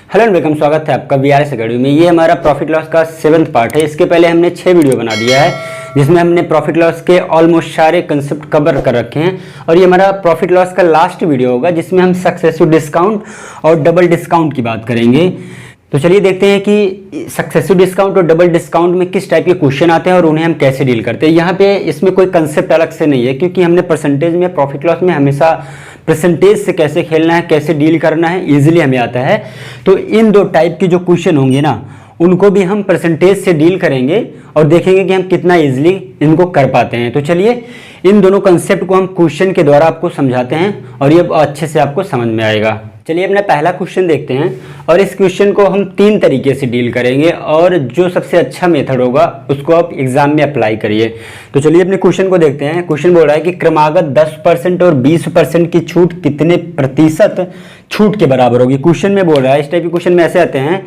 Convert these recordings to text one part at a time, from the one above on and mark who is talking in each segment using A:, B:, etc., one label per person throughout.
A: Hello and welcome, स्वागत है आपका VRS अकेडमी में। ये हमारा प्रॉफिट लॉस का 7th पार्ट है। इसके पहले हमने 6 वीडियो बना दिया है जिसमें हमने प्रॉफिट लॉस के ऑलमोस्ट सारे कंसेप्ट कवर कर रखे हैं और ये हमारा प्रॉफिट लॉस का लास्ट वीडियो होगा जिसमें हम सक्सेसिव डिस्काउंट और डबल डिस्काउंट की बात करेंगे। तो चलिए देखते हैं कि सक्सेसिव डिस्काउंट और डबल डिस्काउंट में किस टाइप के क्वेश्चन आते हैं और उन्हें हम कैसे डील करते हैं। यहाँ पे इसमें कोई कंसेप्ट अलग से नहीं है क्योंकि हमने परसेंटेज में प्रॉफिट लॉस में हमेशा परसेंटेज से कैसे खेलना है, कैसे डील करना है, इजीली हमें आता है। तो इन दो टाइप के जो क्वेश्चन होंगे ना, उनको भी हम परसेंटेज से डील करेंगे और देखेंगे कि हम कितना इजीली इनको कर पाते हैं। तो चलिए इन दोनों कंसेप्ट को हम क्वेश्चन के द्वारा आपको समझाते हैं और ये अच्छे से आपको समझ में आएगा। चलिए अपना पहला क्वेश्चन देखते हैं और इस क्वेश्चन को हम 3 तरीके से डील करेंगे और जो सबसे अच्छा मेथड होगा उसको आप एग्जाम में अप्लाई करिए। तो चलिए अपने क्वेश्चन को देखते हैं। क्वेश्चन बोल रहा है कि क्रमागत 10% और 20% की छूट कितने प्रतिशत छूट के बराबर होगी। क्वेश्चन में बोल रहा है, इस टाइप के क्वेश्चन में ऐसे आते हैं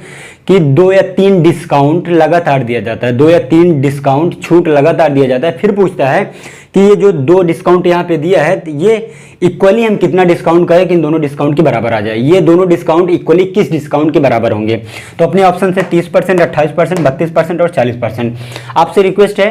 A: कि 2 या 3 डिस्काउंट लगातार दिया जाता है, 2 या 3 डिस्काउंट छूट लगातार दिया जाता है। फिर पूछता है कि ये जो 2 डिस्काउंट यहाँ पे दिया है ये इक्वली हम कितना डिस्काउंट करें कि इन दोनों डिस्काउंट के बराबर आ जाए। ये दोनों डिस्काउंट इक्वली किस डिस्काउंट के बराबर होंगे। तो अपने ऑप्शन से 30%, 28%, 32% और 40%। आपसे रिक्वेस्ट है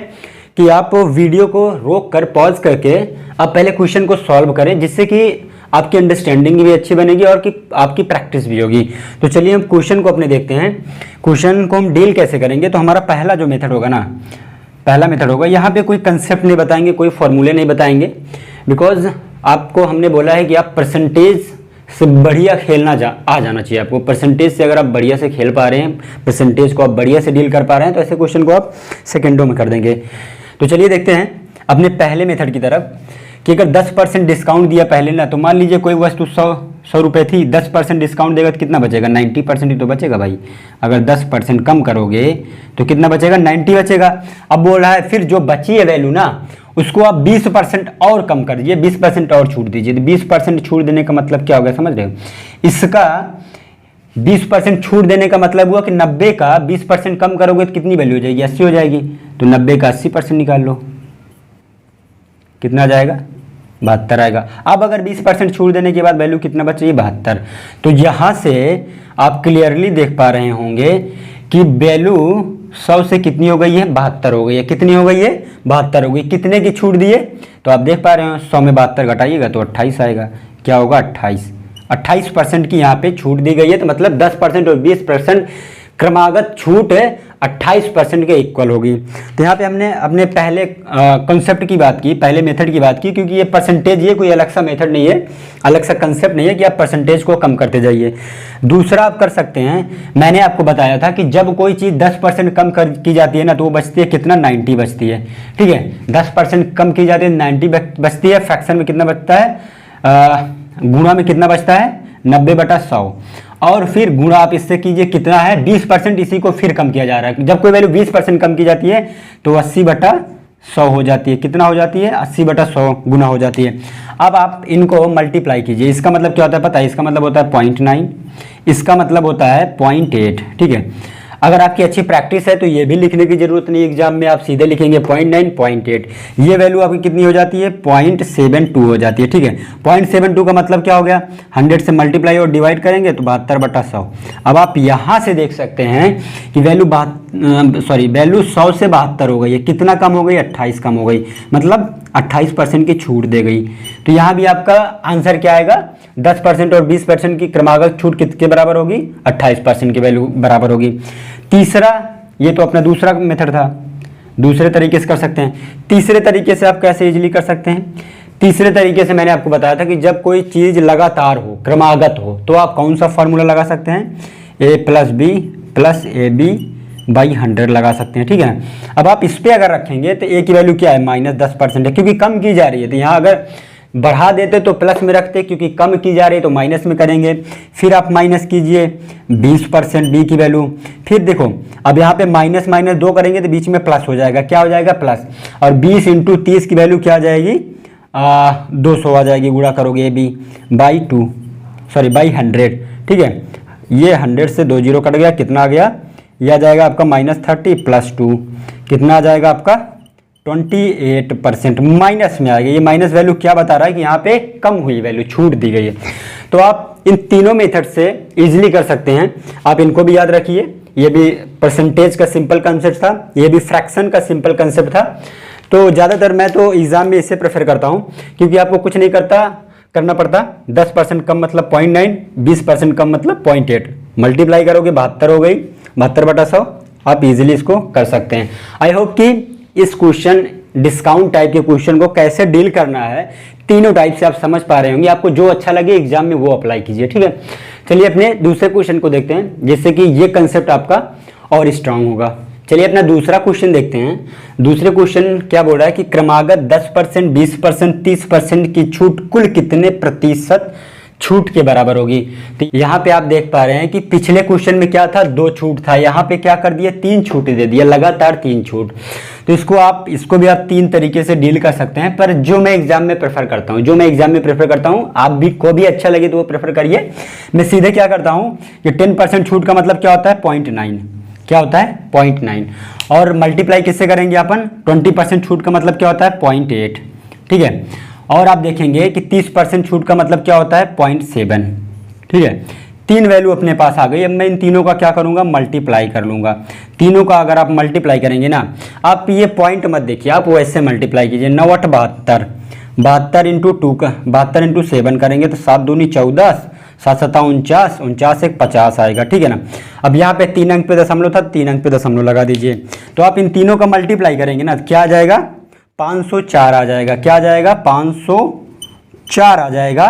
A: कि आप वीडियो को रोक कर पॉज करके आप पहले क्वेश्चन को सॉल्व करें जिससे कि आपकी अंडरस्टैंडिंग भी अच्छी बनेगी और कि आपकी प्रैक्टिस भी होगी। तो चलिए हम क्वेश्चन को अपने देखते हैं। क्वेश्चन को हम डील कैसे करेंगे। तो हमारा पहला जो मेथड होगा ना, पहला मेथड होगा, यहाँ पे कोई कंसेप्ट नहीं बताएंगे, कोई फॉर्मूले नहीं बताएंगे, बिकॉज आपको हमने बोला है कि आप परसेंटेज से बढ़िया खेलना आ जाना चाहिए आपको। परसेंटेज से अगर आप बढ़िया से खेल पा रहे हैं, परसेंटेज को आप बढ़िया से डील कर पा रहे हैं, तो ऐसे क्वेश्चन को आप सेकेंडों में कर देंगे। तो चलिए देखते हैं अपने पहले मेथड की तरफ कि अगर 10% डिस्काउंट दिया पहले ना, तो मान लीजिए कोई वस्तु 100 रुपये थी, 10% डिस्काउंट देगा तो कितना बचेगा? 90% ही तो बचेगा भाई। अगर 10% कम करोगे तो कितना बचेगा? 90 बचेगा। अब बोल रहा है फिर जो बची है वैल्यू ना, उसको आप 20% और कम कर दीजिए, 20% और छूट दीजिए। तो 20% छूट देने का मतलब क्या होगा, समझ रहे हो? इसका 20% छूट देने का मतलब हुआ कि 90 का 20% कम करोगे तो कितनी वैल्यू हो जाएगी? 80 हो जाएगी। तो 90 का 80% निकाल लो, कितना आ जाएगा? 72 आएगा। अब अगर 20% छूट देने के बाद वैल्यू कितना बच रही है? 72। तो यहाँ से आप क्लियरली देख पा रहे होंगे कि वैल्यू 100 से कितनी हो गई है? 72 हो गई है। कितनी हो गई है? 72 हो गई। कितने की छूट दिए? तो आप देख पा रहे हो 100 में 72 घटाइएगा तो 28 आएगा। क्या होगा? 28% की यहाँ पे छूट दी गई है। तो मतलब 10% और 20% क्रमागत छूट 28% के इक्वल होगी। तो यहाँ पे हमने अपने पहले कॉन्सेप्ट की बात की, पहले मेथड की बात की, क्योंकि ये परसेंटेज, ये कोई अलग सा मेथड नहीं है, अलग सा कंसेप्ट नहीं है कि आप परसेंटेज को कम करते जाइए। दूसरा आप कर सकते हैं, मैंने आपको बताया था कि जब कोई चीज़ 10% कम की जाती है ना, तो वो बचती है कितना? 90 बचती है। ठीक है, 10% कम की जाती है 90 बचती है। फ्रैक्शन में कितना बचता है? गुणा में कितना बचता है? 90/100। और फिर गुणा आप इससे कीजिए, कितना है? 20%। इसी को फिर कम किया जा रहा है। जब कोई वैल्यू 20% कम की जाती है तो 80/100 हो जाती है। कितना हो जाती है? 80/100 गुना हो जाती है। अब आप इनको मल्टीप्लाई कीजिए। इसका मतलब क्या होता है पता है? इसका मतलब होता है 0.9, इसका मतलब होता है 0.8। ठीक है, अगर आपकी अच्छी प्रैक्टिस है तो ये भी लिखने की जरूरत नहीं, एग्जाम में आप सीधे लिखेंगे 0.9, 0.8। ये वैल्यू आपकी कितनी हो जाती है? 0.72 हो जाती है। ठीक है, 0.72 का मतलब क्या हो गया? 100 से मल्टीप्लाई और डिवाइड करेंगे तो 72/100। अब आप यहाँ से देख सकते हैं कि वैल्यू वैल्यू 100 से 72 हो गई है। कितना कम हो गई? 28 कम हो गई, मतलब 28% की छूट दे गई। तो यहाँ भी आपका आंसर क्या आएगा? 10% और 20% की क्रमागत छूट कितने बराबर होगी? 28% की वैल्यू बराबर होगी। तीसरा, ये तो अपना दूसरा मेथड था, दूसरे तरीके से कर सकते हैं। तीसरे तरीके से आप कैसे इजीली कर सकते हैं? तीसरे तरीके से मैंने आपको बताया था कि जब कोई चीज़ लगातार हो, क्रमागत हो, तो आप कौन सा फॉर्मूला लगा सकते हैं? A+B+AB/100 लगा सकते हैं। ठीक है, अब आप इस पर अगर रखेंगे तो A की वैल्यू क्या है? -10% है, क्योंकि कम की जा रही है। तो यहाँ अगर बढ़ा देते तो प्लस में रखते, क्योंकि कम की जा रही है तो माइनस में करेंगे। फिर आप माइनस कीजिए 20% बी की वैल्यू। फिर देखो, अब यहाँ पे माइनस माइनस 2 करेंगे तो बीच में प्लस हो जाएगा। क्या हो जाएगा? प्लस। और 20 × 30 की वैल्यू क्या आ जाएगी? 200 आ जाएगी। गुणा करोगे बाई 100। ठीक है, ये 100 से 2 0 कट गया, कितना आ गया? यह आ जाएगा आपका -30 + 2, कितना आ जाएगा आपका? 28% माइनस में आ गया। ये माइनस वैल्यू क्या बता रहा है कि यहाँ पे कम हुई वैल्यू, छूट दी गई है। तो आप इन तीनों मेथड से इजीली कर सकते हैं। आप इनको भी याद रखिए, ये भी परसेंटेज का सिंपल कंसेप्ट था, ये भी फ्रैक्शन का सिंपल कंसेप्ट था। तो ज़्यादातर मैं तो एग्ज़ाम में इसे प्रेफर करता हूँ, क्योंकि आपको कुछ नहीं करना पड़ता। 10% कम मतलब 0.9, 20% कम मतलब 0.8, मल्टीप्लाई करोगे 72 हो गई, 72/100। आप इजीली इसको कर सकते हैं। आई होप कि इस क्वेश्चन डिस्काउंट टाइप के क्वेश्चन को कैसे डील करना है, तीनों टाइप से आप समझ पा रहे होंगे। आपको जो अच्छा लगे एग्जाम में वो अप्लाई कीजिए, ठीक है। चलिए अपने दूसरे क्वेश्चन को देखते हैं, जिससे कि ये कंसेप्ट आपका और स्ट्रांग होगा। चलिए अपना दूसरा क्वेश्चन देखते हैं। दूसरे क्वेश्चन क्या बोल रहा है कि क्रमागत 10%, 20%, 30% की छूट कुल कितने प्रतिशत छूट के बराबर होगी। तो यहाँ पे आप देख पा रहे हैं कि पिछले क्वेश्चन में क्या था, 2 छूट था, यहाँ पे क्या कर दिया, 3 छूट दे दिया, लगातार 3 छूट। तो इसको भी आप 3 तरीके से डील कर सकते हैं, पर जो मैं एग्जाम में प्रेफर करता हूँ, आप भी को भी अच्छा लगे तो वो प्रेफर करिए। मैं सीधे क्या करता हूँ कि 10% छूट का मतलब क्या होता है, 0.9, क्या होता है 0.9, और मल्टीप्लाई किससे करेंगे अपन, 20% छूट का मतलब क्या होता है 0.8, ठीक है। और आप देखेंगे कि 30% छूट का मतलब क्या होता है 0.7, ठीक है। 3 वैल्यू अपने पास आ गई। अब मैं इन तीनों का क्या करूंगा, मल्टीप्लाई कर लूंगा। तीनों का अगर आप मल्टीप्लाई करेंगे ना, आप ये पॉइंट मत देखिए, आप वैसे मल्टीप्लाई कीजिए। 9 8 72, 72 इंटू 2 का 72 इंटू 7 करेंगे तो 7 दूनी 14, 7 7 49, 49 एक 50 आएगा, ठीक है ना। अब यहाँ पे 3 अंक पे दशमलव था, 3 अंक पे दशमलव लगा दीजिए। तो आप इन तीनों का मल्टीप्लाई करेंगे ना, क्या आ जाएगा, 504 आ जाएगा। क्या आ जाएगा, 504 आ जाएगा।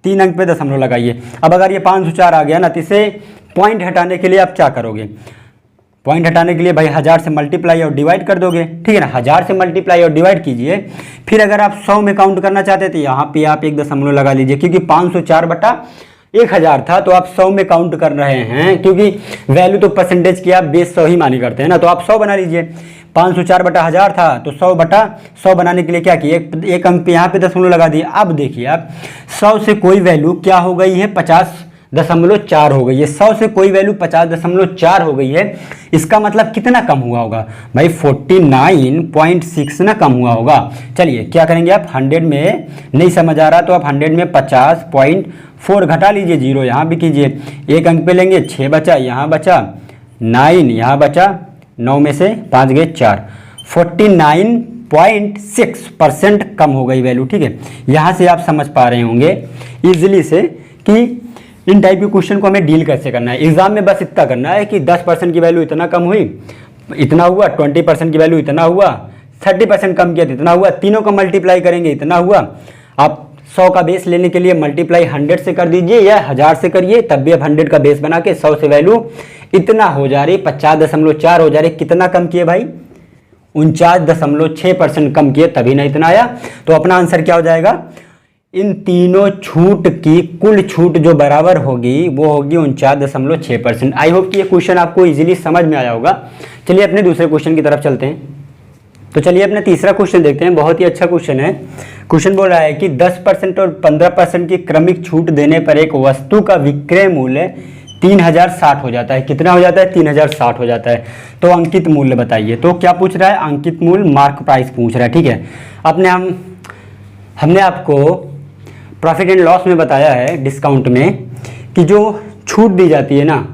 A: 3 अंक पे दशमलव लगाइए। अब अगर ये 504 आ गया ना, तो इसे पॉइंट हटाने के लिए आप क्या करोगे, पॉइंट हटाने के लिए भाई 1000 से मल्टीप्लाई और डिवाइड कर दोगे, ठीक है ना। 1000 से मल्टीप्लाई और डिवाइड कीजिए। फिर अगर आप 100 में काउंट करना चाहते थे, यहाँ पे आप एक दशमलव लगा लीजिए, क्योंकि 504/1000 था, तो आप 100 में काउंट कर रहे हैं, क्योंकि वैल्यू तो परसेंटेज की आप बेस 100 ही मानी करते हैं ना, तो आप 100 बना लीजिए। 504/1000 था, तो 100/100 बनाने के लिए क्या किए, एक अंक पे यहाँ पे दशमलव लगा दिए। अब देखिए आप 100 से कोई वैल्यू क्या हो गई है, 50.4 हो गई है। 100 से कोई वैल्यू 50.4 हो गई है। इसका मतलब कितना कम हुआ होगा भाई, 49.6 ना कम हुआ होगा। चलिए क्या करेंगे आप, 100 में नहीं समझ आ रहा तो आप 100 में 50.4 घटा लीजिए, 0 यहाँ भी कीजिए। एक अंक पे लेंगे, 6 बचा, यहाँ बचा 9, यहाँ बचा 9 में से 5 गए 4, 49.6% कम हो गई वैल्यू, ठीक है। यहाँ से आप समझ पा रहे होंगे इजीली से कि इन टाइप के क्वेश्चन को हमें डील कैसे करना है। एग्जाम में बस इतना करना है कि 10% की वैल्यू इतना कम हुई, इतना हुआ, 20% की वैल्यू इतना हुआ, 30% कम किया तो इतना हुआ, तीनों का मल्टीप्लाई करेंगे इतना हुआ। आप 100 का बेस लेने के लिए मल्टीप्लाई 100 से कर दीजिए या 1000 से करिए, तब भी आप 100 का बेस बना के 100 से वैल्यू इतना हो जा रही, 50.4 हो जा रही। कितना कम किए भाई, 49.6% कम किए, तभी ना इतना आया। तो अपना आंसर क्या हो जाएगा, इन तीनों छूट की कुल छूट जो बराबर होगी वो होगी 49.6%। आई होप कि ये क्वेश्चन आपको इजीली समझ में आया होगा। चलिए अपने दूसरे क्वेश्चन की तरफ चलते हैं। तो चलिए अपना तीसरा क्वेश्चन देखते हैं। बहुत ही अच्छा क्वेश्चन है। क्वेश्चन बोल रहा है कि 10% और 15% की क्रमिक छूट देने पर एक वस्तु का विक्रय मूल्य 3060 हो जाता है। कितना हो जाता है, 3060 हो जाता है। तो अंकित मूल्य बताइए। तो क्या पूछ रहा है, अंकित मूल्य, मार्क प्राइस पूछ रहा है, ठीक है। हमने आपको प्रॉफिट एंड लॉस में बताया है, डिस्काउंट में, कि जो छूट दी जाती है ना,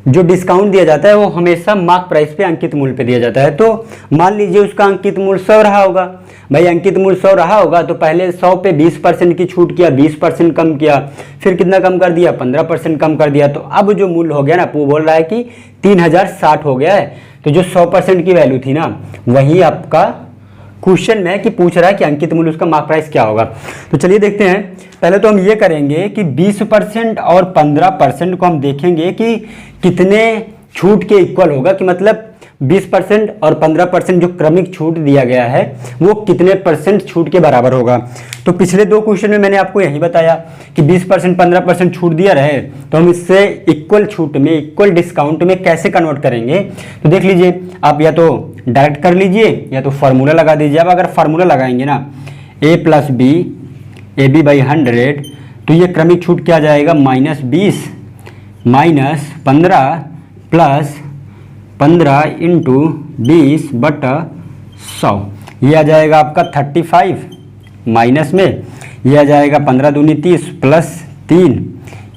A: जो डिस्काउंट दिया जाता है वो हमेशा मार्क प्राइस पे अंकित मूल्य पे दिया जाता है। तो मान लीजिए उसका अंकित मूल्य 100 रहा होगा। भाई अंकित मूल्य 100 रहा होगा तो पहले 100 पे 20% की छूट किया, 20% कम किया, फिर कितना कम कर दिया, 15% कम कर दिया। तो अब जो मूल्य हो गया ना, वो बोल रहा है कि 3060 हो गया है। तो जो 100% की वैल्यू थी ना, वही आपका क्वेश्चन में कि पूछ रहा है कि अंकित मूल्य उसका मार्क प्राइस क्या होगा। तो चलिए देखते हैं। पहले तो हम ये करेंगे कि 20% और 15% को हम देखेंगे कि कितने छूट के इक्वल होगा, कि मतलब 20% और 15% जो क्रमिक छूट दिया गया है वो कितने % छूट के बराबर होगा। तो पिछले 2 क्वेश्चन में मैंने आपको यही बताया कि 20% 15% छूट दिया रहे तो हम इससे इक्वल छूट में, इक्वल डिस्काउंट में कैसे कन्वर्ट करेंगे। तो देख लीजिए, आप या तो डायरेक्ट कर लीजिए या तो फार्मूला लगा दीजिए। अब अगर फार्मूला लगाएंगे ना, a + b AB/100, तो ये क्रमिक छूट क्या जाएगा, -20 - 15 + 15 × 20/100, ये आ जाएगा आपका 35, माइनस में ये आ जाएगा 15 दूनी 30 + 3,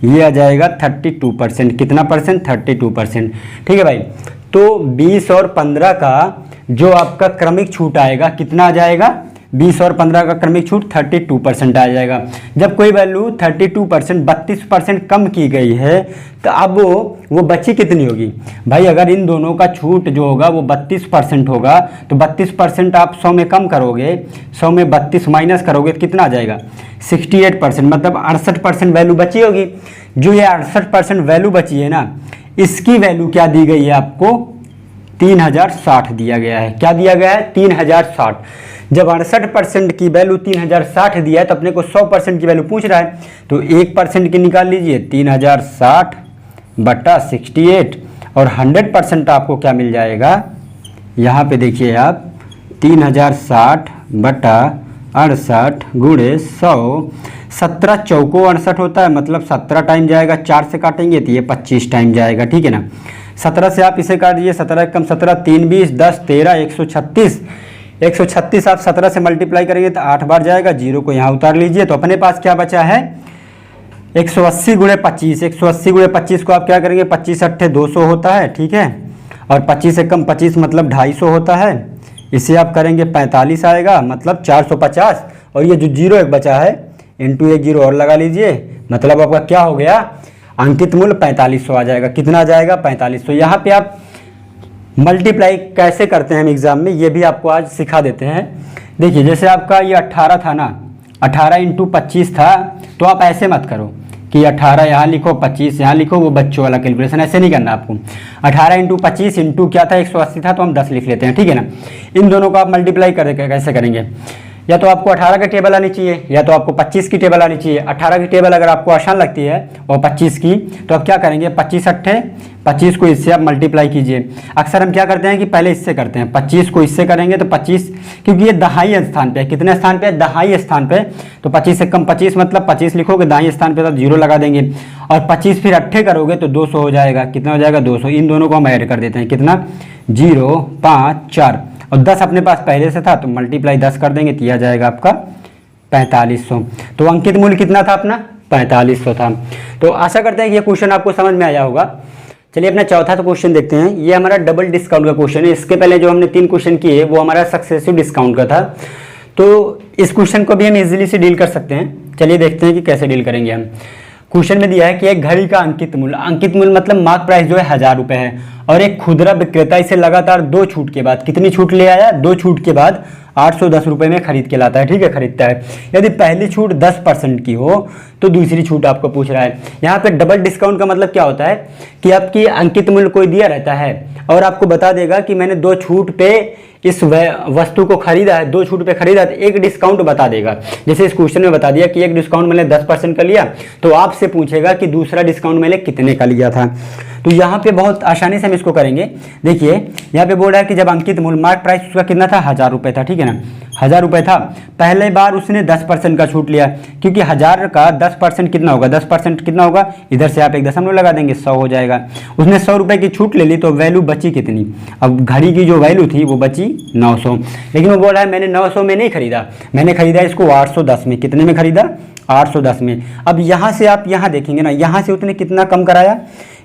A: ये आ जाएगा 32%। कितना परसेंट? 32%। ठीक है भाई। तो 20 और 15 का जो आपका क्रमिक छूट आएगा कितना आ जाएगा? 20 और 15 का क्रमिक छूट 32% आ जाएगा। जब कोई वैल्यू 32% 32% कम की गई है तो अब वो बची कितनी होगी भाई? अगर इन दोनों का छूट जो होगा वो 32% होगा तो 32% आप 100 में कम करोगे, 100 में 32 माइनस करोगे तो कितना आ जाएगा? 68%, मतलब 68% वैल्यू बची होगी। जो ये 68% वैल्यू बची है ना, इसकी वैल्यू क्या दी गई है आपको? 3060 दिया गया है। क्या दिया गया है? 3060। जब 68% की वैल्यू 3060 दिया है तो अपने को 100% की वैल्यू पूछ रहा है, तो 1% की निकाल लीजिए, 3060 बटा 68, और 100% आपको क्या मिल जाएगा? यहाँ पे देखिए आप, 3060 बटा 68 गुणे 100, 17 चौको 68 होता है, मतलब 17 टाइम जाएगा, 4 से काटेंगे तो ये 25 टाइम जाएगा। ठीक है ना। 17 से आप इसे काट दीजिए, 17 कम 17, 3 20 10 13 136। 136 आप 17 से मल्टीप्लाई करेंगे तो 8 बार जाएगा, जीरो को यहाँ उतार लीजिए। तो अपने पास क्या बचा है? 180 गुणे 25। 180 गुणे 25 को आप क्या करेंगे? 25 अट्ठे 200 होता है। ठीक है। और 25 से कम 25 मतलब 250 होता है। इसे आप करेंगे 45 आएगा, मतलब 450। और ये जो जीरो एक बचा है, इंटू एक जीरो और लगा लीजिए, मतलब आपका क्या हो गया? अंकित मूल्य 4500 आ जाएगा। कितना आ जाएगा? 4500। यहाँ पे आप मल्टीप्लाई कैसे करते हैं हम एग्जाम में, ये भी आपको आज सिखा देते हैं। देखिए, जैसे आपका ये 18 था ना, 18 इंटू 25 था, तो आप ऐसे मत करो कि 18 यहाँ लिखो 25 यहाँ लिखो, वो बच्चों वाला कैलकुलेशन ऐसे नहीं करना आपको। 18 इंटू 25 इंटू क्या था? 180 था, तो हम 10 लिख लेते हैं। ठीक है ना। इन दोनों को आप मल्टीप्लाई कैसे करेंगे? या तो आपको 18 की टेबल आनी चाहिए, या तो आपको 25 की टेबल आनी चाहिए। 18 की टेबल अगर आपको आसान लगती है और 25 की, तो आप क्या करेंगे? 25 अट्ठे 25 को इससे आप मल्टीप्लाई कीजिए। अक्सर हम क्या करते हैं कि पहले इससे करते हैं, 25 को इससे करेंगे तो 25, क्योंकि ये दहाई स्थान पे है। कितने स्थान पे है? दहाई स्थान पे। तो 25 से कम 25 मतलब 25 लिखोगे, दाई स्थान पे तो जीरो लगा देंगे, और 25 फिर अट्ठे करोगे तो 200 हो जाएगा। कितना हो जाएगा? 200। इन दोनों को हम ऐड कर देते हैं। कितना? 0 5 4, और 10 अपने पास पहले से था तो मल्टीप्लाई 10 कर देंगे तो यह जाएगा आपका 4500। तो अंकित मूल्य कितना था अपना? 4500 था। तो आशा करते हैं कि ये क्वेश्चन आपको समझ में आया होगा। चलिए अपना चौथा तो क्वेश्चन देखते हैं। ये हमारा डबल डिस्काउंट का क्वेश्चन है। इसके पहले जो हमने 3 क्वेश्चन किए वो हमारा सक्सेसिव डिस्काउंट का था। तो इस क्वेश्चन को भी हम इजीली से डील कर सकते हैं। चलिए देखते हैं कि कैसे डील करेंगे हम। क्वेश्चन में दिया है कि एक घड़ी का अंकित मूल्य मतलब मार्क प्राइस जो है 1000 रुपये है, और एक खुदरा विक्रेता इसे लगातार 2 छूट के बाद, कितनी छूट ले आया? 2 छूट के बाद 810 रुपये में खरीद के लाता है। ठीक है, खरीदता है। यदि पहली छूट 10% की हो तो दूसरी छूट आपको पूछ रहा है। यहाँ पे डबल डिस्काउंट का मतलब क्या होता है कि आपकी अंकित मूल्य कोई दिया रहता है और आपको बता देगा कि मैंने 2 छूट पे इस वस्तु को खरीदा है, 2 छूट पे खरीदा है, तो एक डिस्काउंट बता देगा। जैसे इस क्वेश्चन में बता दिया कि एक डिस्काउंट मैंने 10% का लिया, तो आपसे पूछेगा कि दूसरा डिस्काउंट मैंने कितने का लिया था। तो यहाँ पे बहुत आसानी से हम इसको करेंगे। देखिए यहाँ पे बोल रहा है कि जब अंकित मूल्य मार्क प्राइस उसका कितना था? 1000 रुपये था। ठीक है ना, 1000 रुपये था। पहले बार उसने 10% का छूट लिया, क्योंकि 1000 का 10% कितना होगा? 10% कितना होगा? इधर से आप एक दशमलव लगा देंगे, 100 हो जाएगा। उसने 100 रुपये की छूट ले ली तो वैल्यू बची कितनी? अब घड़ी की जो वैल्यू थी वो बची 900। लेकिन वो बोल रहा है मैंने 900 में नहीं खरीदा, मैंने खरीदा इसको 810 में। कितने में खरीदा? 810 में। अब यहाँ से आप यहाँ देखेंगे ना, यहाँ से उसने कितना कम कराया?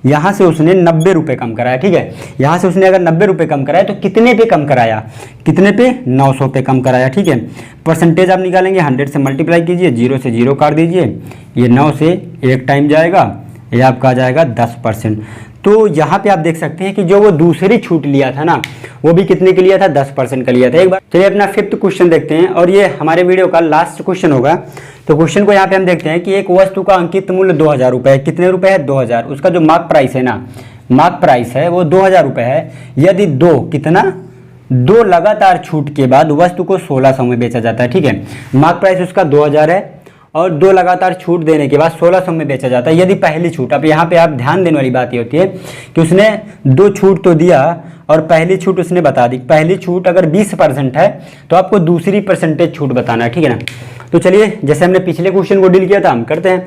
A: यहाँ से उसने 90 रुपये कम कराया। ठीक है, यहाँ से उसने अगर 90 रुपये कम कराया तो कितने पे कम कराया? कितने पे? 900 पे कम कराया। ठीक है, परसेंटेज आप निकालेंगे, 100 से मल्टीप्लाई कीजिए, 0 से 0 काट दीजिए, ये 9 से 1 टाइम जाएगा, ये आपका आ जाएगा 10%। तो यहाँ पे आप देख सकते हैं कि जो वो दूसरी छूट लिया था ना, वो भी कितने के लिया था? 10% का लिया था। एक बार चलिए अपना 5th क्वेश्चन देखते हैं, और ये हमारे वीडियो का लास्ट क्वेश्चन होगा। तो क्वेश्चन को यहाँ पे हम देखते हैं कि एक वस्तु का अंकित मूल्य 2000 रुपये है। कितने रुपए है? 2000। उसका जो मार्क प्राइस है ना, मार्क प्राइस है वो 2000 रुपये है। यदि 2 लगातार छूट के बाद वस्तु को 1600 में बेचा जाता है। ठीक है, मार्क प्राइस उसका 2000 है और 2 लगातार छूट देने के बाद 1600 में बेचा जाता है। यदि पहली छूट, अब यहाँ पे आप ध्यान देने वाली बात ये होती है कि उसने 2 छूट तो दिया और पहली छूट उसने बता दी। पहली छूट अगर 20% है तो आपको दूसरी परसेंटेज छूट बताना है। ठीक है ना। तो चलिए जैसे हमने पिछले क्वेश्चन को डील किया था हम करते हैं।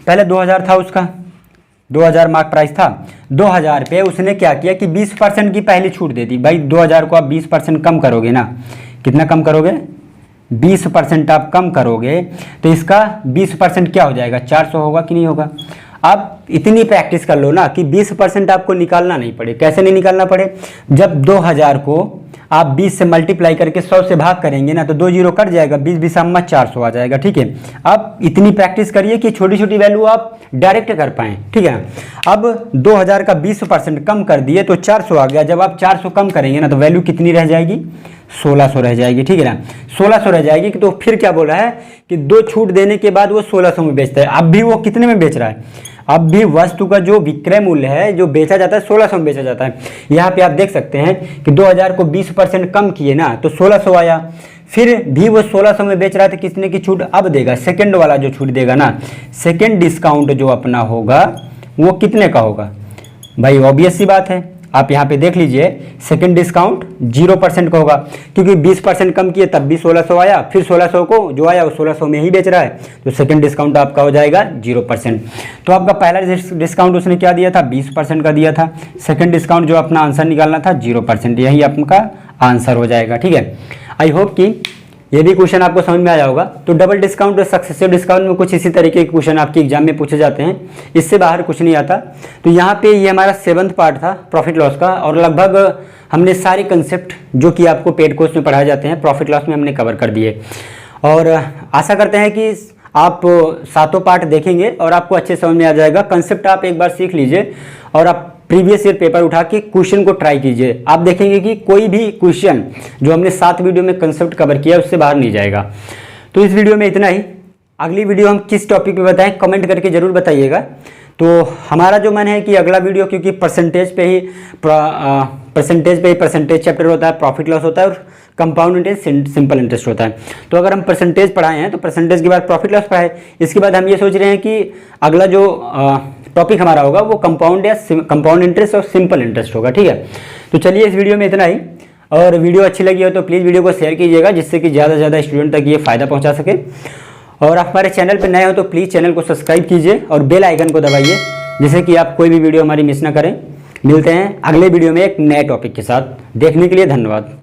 A: पहले 2000 था, उसका 2000 मार्क प्राइस था। 2000 पे उसने क्या किया कि 20% की पहली छूट दे दी। भाई 2000 को आप 20% कम करोगे ना, कितना कम करोगे? 20% आप कम करोगे तो इसका 20% क्या हो जाएगा? 400 होगा कि नहीं होगा? आप इतनी प्रैक्टिस कर लो ना कि 20% आपको निकालना नहीं पड़े। कैसे नहीं निकालना पड़े? जब 2000 को आप 20 से मल्टीप्लाई करके 100 से भाग करेंगे ना तो 2 जीरो कट जाएगा, 20 20 400 आ जाएगा। ठीक है, अब इतनी प्रैक्टिस करिए कि छोटी छोटी वैल्यू आप डायरेक्ट कर पाएँ। ठीक है, अब 2000 का 20% कम कर दिए तो 400 आ गया। जब आप 400 कम करेंगे ना तो वैल्यू कितनी रह जाएगी? 1600 रह जाएगी। ठीक है ना, 1600 रह जाएगी। तो फिर क्या बोला है कि 2 छूट देने के बाद वो 1600 में बेचता है। अब भी वो कितने में बेच रहा है? अब भी वस्तु का जो विक्रय मूल्य है जो बेचा जाता है 1600 में बेचा जाता है। यहाँ पे आप देख सकते हैं कि 2000 को 20% कम किए ना तो 1600 आया। फिर भी वो 1600 में बेच रहा था, कितने की छूट अब देगा? सेकंड वाला जो छूट देगा ना, सेकंड डिस्काउंट जो अपना होगा वो कितने का होगा भाई? ऑब्वियस सी बात है, आप यहाँ पे देख लीजिए, सेकंड डिस्काउंट 0% का होगा, क्योंकि 20% कम किए तब भी 1600 आया, फिर 1600 को जो आया वो 1600 में ही बेच रहा है, तो सेकंड डिस्काउंट आपका हो जाएगा 0%। तो आपका पहला डिस्काउंट उसने क्या दिया था? 20% का दिया था। सेकंड डिस्काउंट जो अपना आंसर निकालना था 0%, यही आपका आंसर हो जाएगा। ठीक है, आई होप कि ये भी क्वेश्चन आपको समझ में आया होगा। तो डबल डिस्काउंट और सक्सेसिव डिस्काउंट में कुछ इसी तरीके के क्वेश्चन आपके एग्जाम में पूछे जाते हैं, इससे बाहर कुछ नहीं आता। तो यहाँ पे ये हमारा 7th पार्ट था प्रॉफिट लॉस का, और लगभग हमने सारे कंसेप्ट जो कि आपको पेड कोर्स में पढ़ाए जाते हैं प्रॉफिट लॉस में हमने कवर कर दिए। और आशा करते हैं कि आप 7 पार्ट देखेंगे और आपको अच्छे समझ में आ जाएगा। कंसेप्ट आप एक बार सीख लीजिए और आप प्रीवियस ईयर पेपर उठा के क्वेश्चन को ट्राई कीजिए। आप देखेंगे कि कोई भी क्वेश्चन जो हमने 7 वीडियो में कंसेप्ट कवर किया उससे बाहर नहीं जाएगा। तो इस वीडियो में इतना ही। अगली वीडियो हम किस टॉपिक पे बताएं कमेंट करके ज़रूर बताइएगा। तो हमारा जो मन है कि अगला वीडियो, क्योंकि परसेंटेज पे ही परसेंटेज चैप्टर होता है, प्रॉफिट लॉस होता है और कंपाउंड इंटरेस्ट, सिंपल इंटरेस्ट होता है। तो अगर हम परसेंटेज पढ़ाए हैं तो परसेंटेज के बाद प्रॉफिट लॉस पढ़ाए। इसके बाद हम ये सोच रहे हैं कि अगला जो टॉपिक हमारा होगा वो कंपाउंड इंटरेस्ट और सिंपल इंटरेस्ट होगा। ठीक है, तो चलिए इस वीडियो में इतना ही। और वीडियो अच्छी लगी हो तो प्लीज़ वीडियो को शेयर कीजिएगा, जिससे कि ज़्यादा से ज़्यादा स्टूडेंट तक ये फ़ायदा पहुंचा सके। और आप हमारे चैनल पर नए हो तो प्लीज़ चैनल को सब्सक्राइब कीजिए और बेल आइकन को दबाइए, जिससे कि आप कोई भी वीडियो हमारी मिस ना करें। मिलते हैं अगले वीडियो में एक नए टॉपिक के साथ। देखने के लिए धन्यवाद।